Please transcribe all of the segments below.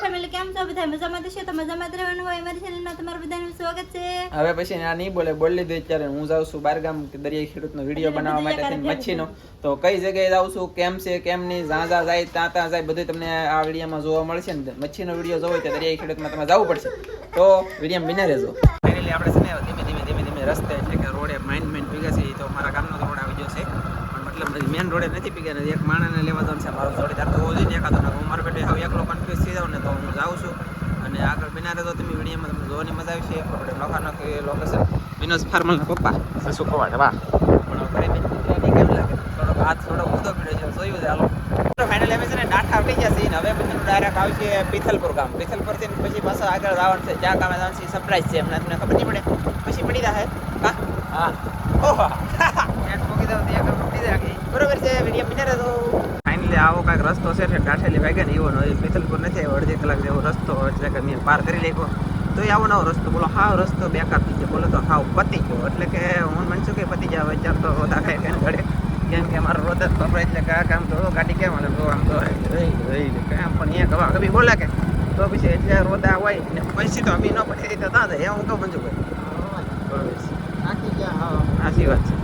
Family કેમ છો બધા મજામાં થશે તો મજામાં જ રહેવાનું હોય અમારી ચેનલમાં તમારું બધાનું સ્વાગત છે. હવે પછી આ નહીં બોલે બોલી લીધું અત્યારે હું જાઉં છું બારગામ દરિયાઈ ખેડૂતનો વિડીયો બનાવવા માટે થઈને મચ્છીનો તો કઈ જગ્યાએ જાઉં છું કેમ છે કેમ નહીં જ્યાં જાય ત્યાં જાય બધું તમને આ વિડીયોમાં જોવા મળશે ને મચ્છીનો વિડીયો જોવો તો દરિયાઈ ખેડૂતમાં તમારે જવું પડશે તો વિડીયો બિના રહેજો. ફાઇનલી આપણે છે ને ધીમે ધીમે રસ્તે એટલે કે રોડે માઇન્ડ ભેગા છે તો મારા ગામનો તો રોડ આવી ગયો છે પણ મતલબ મેન રોડે નથી ભેગા નથી એક માણસને લેવા જવાનું છે મારો જોડેદાર તો હોવો જોઈએ ને એકાદો હું મારો બેટો હવે એકલો કન્ફ્યુઝ થઈ જાઉં ને તો હું જાઉં છું અને આગળ બિના રહેતો તમે વિડીયોમાં તમને જોવાની મજા આવશે. આપણે લોખાનો કે લોકેશન વિનોદ ફાર્મલના પપ્પા શું કવાડ વાહ પણ કરી કેમ લાગે થોડોક હાથ થોડો ઊંધો પીડ્યો છે જોયું છે હાલો ફાઇનલી અમે છે ને ડાઠા આવડી ગયા છે હવે પછી ડાયરેક્ટ આવશે પિથલપુર ગામ પિથલપુરથી પછી પાછા આગળ જવાનું છે જ્યાં ગામે જવાનું છે સરપ્રાઈઝ છે હમણાં તમને ખબર નહીં પડે પછી પડી જશે હા હા ઓહો મૂકી દઉં ત્યાં પડી જાય બરોબર છે વિડીયો બિના રહેતો. ફાઇનલી આવો કાંઈક રસ્તો છે ડાઠેલી વાગ્યા ને એવો પિથલપુર નથી આવ્યો અડધી કલાક જેવો રસ્તો એટલે કે મેં પાર કરી લેખો તો આવો નવો રસ્તો બોલો હાવ રસ્તો બેકાર થઈ ગયો બોલો તો હાવ પતી ગયો એટલે કે હું મનસું કે પતી જાય વિચાર તો રોદા ખાઈ ખાઈને ઘડે કેમ કે મારો રોદ જ પકડે એટલે કામ તો ગાડી કેમ અને આમ તો કામ પણ એ કવા કભી બોલે કે તો પછી એટલે રોદા હોય ને પછી તો અમી ન પડી તો ત્યાં જાય હું કહું મનસુભાઈ સાચી વાત છે.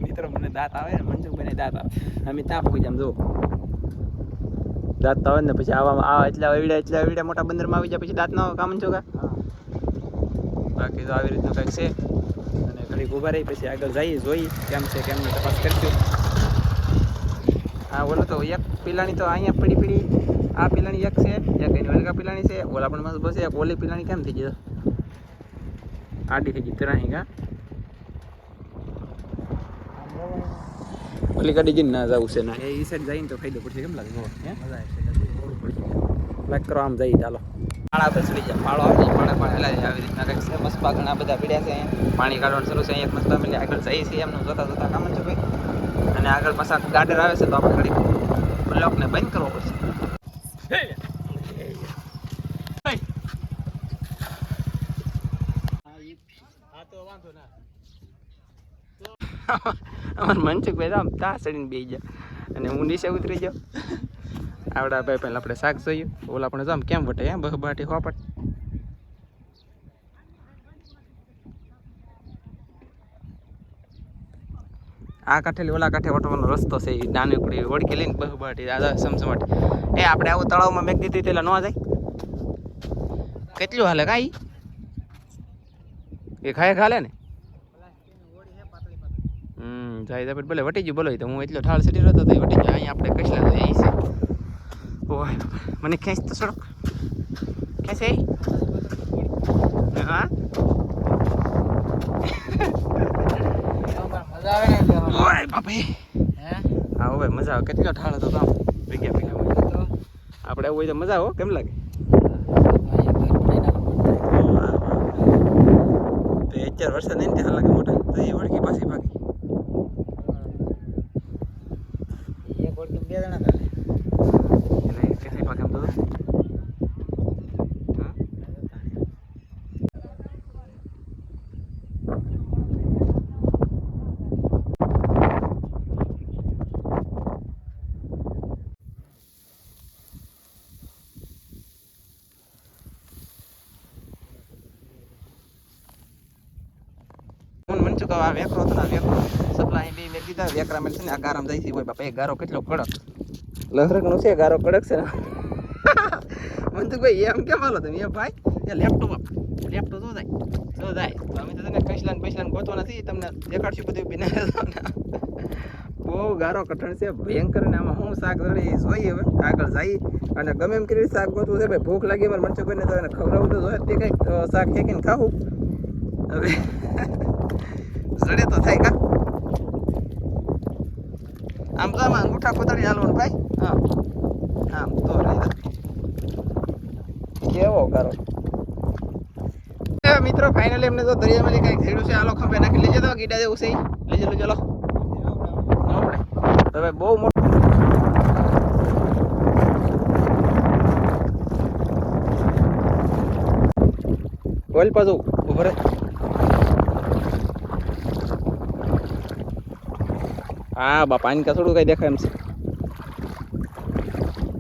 મિત્રો મને દાંત આવે ને મનસુખભાઈને દાંત આવે અમે ત્યાં પગી જામ જો દાંત આવે ને પછી આવા એટલા એવડ્યા મોટા બંદરમાં આવી જાય પછી દાંત ન કામ છો કા બાકી તો આવી રીતનું કંઈક છે અને ઘડીક ઊભા રહી પછી આગળ જઈએ જોઈએ કેમ છે કેમની તપાસ કરશું. હા બોલો તો એક પીલાણી તો અહીંયા પડી આ પીલાણી એક છે એક એની વલગા પીલાણી છે ઓલા પણ મસ્ત બસ એક ઓલી પીલાણી કેમ થઈ ગઈ આડી થઈ ગઈ તરાહી કા ઓલી ગાડી જઈને ના જવું છે ના એ સાઈડ જઈને તો ફાયદો પડશે કેમ લાગે હે મજા આવશે લાઈક કરો આમ જઈએ ચાલો પાળા પર ચડી જાય પાળો આવી પાળા હેલાય આવી રીતના કંઈક છે મસ્પા ઘણા બધા પીડ્યા છે પાણી કાઢવાનું શરૂ છે અહીંયા મસ્પા મિલે આગળ જઈએ છીએ એમનું જોતા કામ છે ભાઈ અને આગળ પાછા ગાર્ડર આવે છે તો આપણે ઘડી બ્લોકને બંધ કરવો પડશે. અમાર મનસુખભાઈ આમ તા ચડીને બેસી ગયા અને હું નીચે ઉતરી જાઉં આવડા ભાઈ પહેલાં આપણે શાક જોઈએ ઓલા આપણે આમ કેમ વટે એમ બહબાટી હોપટ આ કાંઠે ઓલા કાંઠે વટવાનો રસ્તો છે એ નાની કડી ઓળખી લઈને બહબાટી આ સમસમાટ એ આપણે આવું તળાવમાં મેં દીધી તેલા ન જાય કેટલું હાલે કાંઈ એ ખાલે ને જાય ભલે વટી ગયું બોલો તો હું એટલો ઠાળ સટી રહ્યો હતો વટી ગયો અહીંયા આપણે કસલા તો એ છે ઓહ મને ખેંચ તો સડક ખેંચે હા મજા આવે ને ઓય બાપે હે હા ભાઈ મજા આવે કેટલો ઠાળ હતો તો આમ ભેગા આપણે એવું હોય તો મજા આવો કેમ લાગે તો 4 વર્ષ નહીં ત્યાં લાગે મોટા તો એ વળગી પાછી ભાગી બે જણા કરે એટલે કેટલી ભાગ એમ તો મનસુખા વેકરો હતો ને વેકરો સપ્લાય બે મેં કીધા વેકરા મેં છે ને આ ગારામ જાય છે ભાઈ બાપા એ ગારો કેટલો કડક લહરકનો છે ગારો કડક છે મનસુખભાઈ એમ કેમ હાલો તમે એ ભાઈ એ લેપટોપ જો જાય તો અમે તો તને કૈસલાન ગોતવા નથી તમને દેખાડશું બધું બિના બહુ ગારો કઠણ છે ભયંકર ને આમાં હું શાક જોડી જોઈએ હવે આગળ જઈએ અને ગમે એમ કરી શાક ગોતવું છે ભાઈ ભૂખ લાગી મારે મનસુખભાઈને તો એને ખવડાવવું તો જોઈએ તે કંઈક શાક શેકીને ખાવું હવે જડે તો થાય કા આમ તો આમાં અંગૂઠા કોતરી હાલવાનું ભાઈ હા કરો મિત્રો. ફાઇનલી એમને તો દરિયામાં કઈક ઝીડું છે, આલો ખંભે નાખી લેજે તો ગીડા જેવું છે, લેજે ચલો હવે બહુ મોટું બોલ પાછું ઉભો રહે. હા બાપા આને થોડું કઈ દેખાય એમ છે.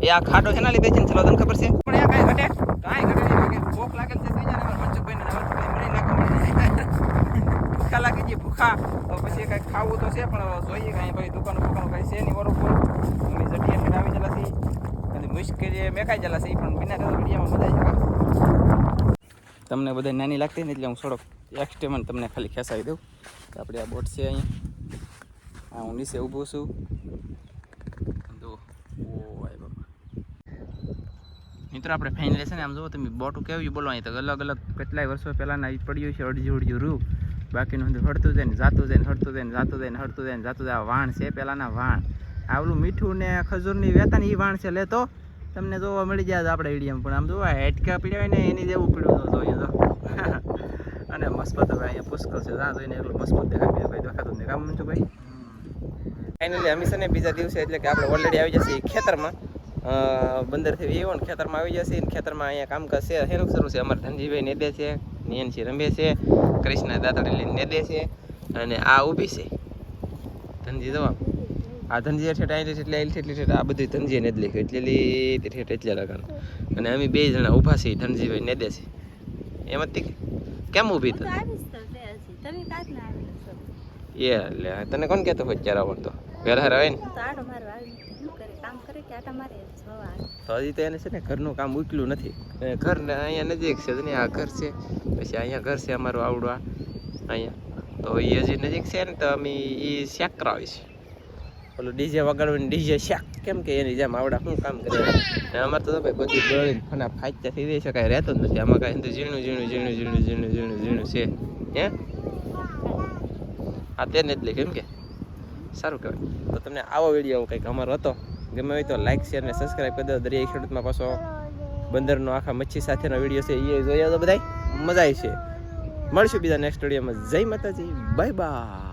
એ આ ખાડો છે ના લીધે છે ને, ચલો તને ખબર છે પણ એ કઈ ઘટે કાંઈ ઘટે નહીં. લાગે ભૂખ લાગેલ છે બીજા ને મનસુખભાઈ ને મરી ભૂખા લાગી ગઈ ભૂખા તો પછી કઈ ખાવું તો છે પણ જોઈએ કઈ ભાઈ દુકાનો દુકાનો કઈ છે નહીં બરોબર. એમની જટિયા ઠેઠ આવી જલાથી અને મુશ્કેલી મેકાઈ જલાશે પણ બિના વિડીયોમાં બધા છે. તમને બધા નાની લાગતી ને એટલે હું થોડોક એક્સ્ટ્રીમન તમને ખાલી ખેંચાવી દઉં. આપણે આ બોટ છે અહીંયા, હા હું નીચે ઊભો છું. જો ઓ ભાઈ બાપા મિત્રો આપણે ફાઇનલી છે ને આમ જુઓ તમે બોટું કેવી બોલો અહીં તો અલગ અલગ કેટલાય વર્ષો પહેલાંના પડ્યું છે અડજું રૂ. બાકીનું હડતું જાય ને જાતું જાય ને હડતું જાય ને જાતું જાય ને હડતું જાય ને જાતું જાય. વાણ છે પહેલાંના વાણ, આવલું મીઠું ને ખજૂરની વેતાની એ વાણ છે. લે તો તમને જોવા મળી જાય આપણે ઈડિયમ પણ આમ જોવા હેટકા પીડ્યા હોય ને એની જેવું પીડ્યું જોઈએ તો અને મસ્બત હવે અહીંયા પુષ્કળ છે ત્યાં જોઈને એટલું મસ્બત દેખાય ભાઈ દેખાતું ને કામ છું ભાઈ. ફાઇનલી હંમેશા ને બીજા દિવસે એટલે કે આપણે ઓલરેડી આવી જશે ખેતરમાં, બંદરથી એવો ને ખેતરમાં આવી જશે ને ખેતરમાં અહીંયા કામકાજ છે હેરું શરૂ છે. અમારે ધનજીભાઈ નેદે છે, નિયનસિંહ રમે છે, કૃષ્ણ દાતડી લઈને નેદે છે અને આ ઊભી છે ધનજી જવા. આ ધનજી ઠેઠ આવી છે એટલે એટલી ઠેઠ આ બધી ધનજી ને જ લીધી એટલી ઠેઠ એટલે લગાડું અને અમે 2 જણા ઊભા છીએ. ધનજીભાઈ ને દે છે એમ જ કેમ ઊભી તો એ લે તને કોણ કહેતો હોય ચાર આવડતો વેલા આવે ને તો હજી તો એને છે ને ઘરનું કામ ઉકલું નથી. ઘર ને અહીંયા નજીક છે ને આ ઘર છે, પછી અહીંયા ઘર છે અમારું આવડવા અહીંયા તો એ હજી નજીક છે ને તો અમે એ શેક કરાવી છે. ઓલું ડીજે વગાડવાનું ડીજે શાક કેમ કે એની જેમ આવડા શું કામ કરે. અમારે તો ભાઈ બધું બળીને ફના ફાચ્યા થઈ જાય છે, કાંઈ રહેતો જ નથી આમાં. કાંઈ ઝીણું ઝીણું ઝીણું ઝીણું ઝીણું ઝીણું ઝીણું છે હે આ તેને જ લે કેમ કે સારું કહેવાય. તો તમને આવો વિડીયો કંઈક અમારો હતો ગમે હોય તો લાઈક શેર ને સબસ્ક્રાઈબ કરી દો. દરિયાઈ ખેડૂતમાં પાછો બંદરનો આખા મચ્છી સાથેનો વિડીયો છે એ જોયા તો બધાય મજા આવી છે. મળશું બીજા નેક્સ્ટ વિડીયોમાં. જય માતાજી, બાય બાય.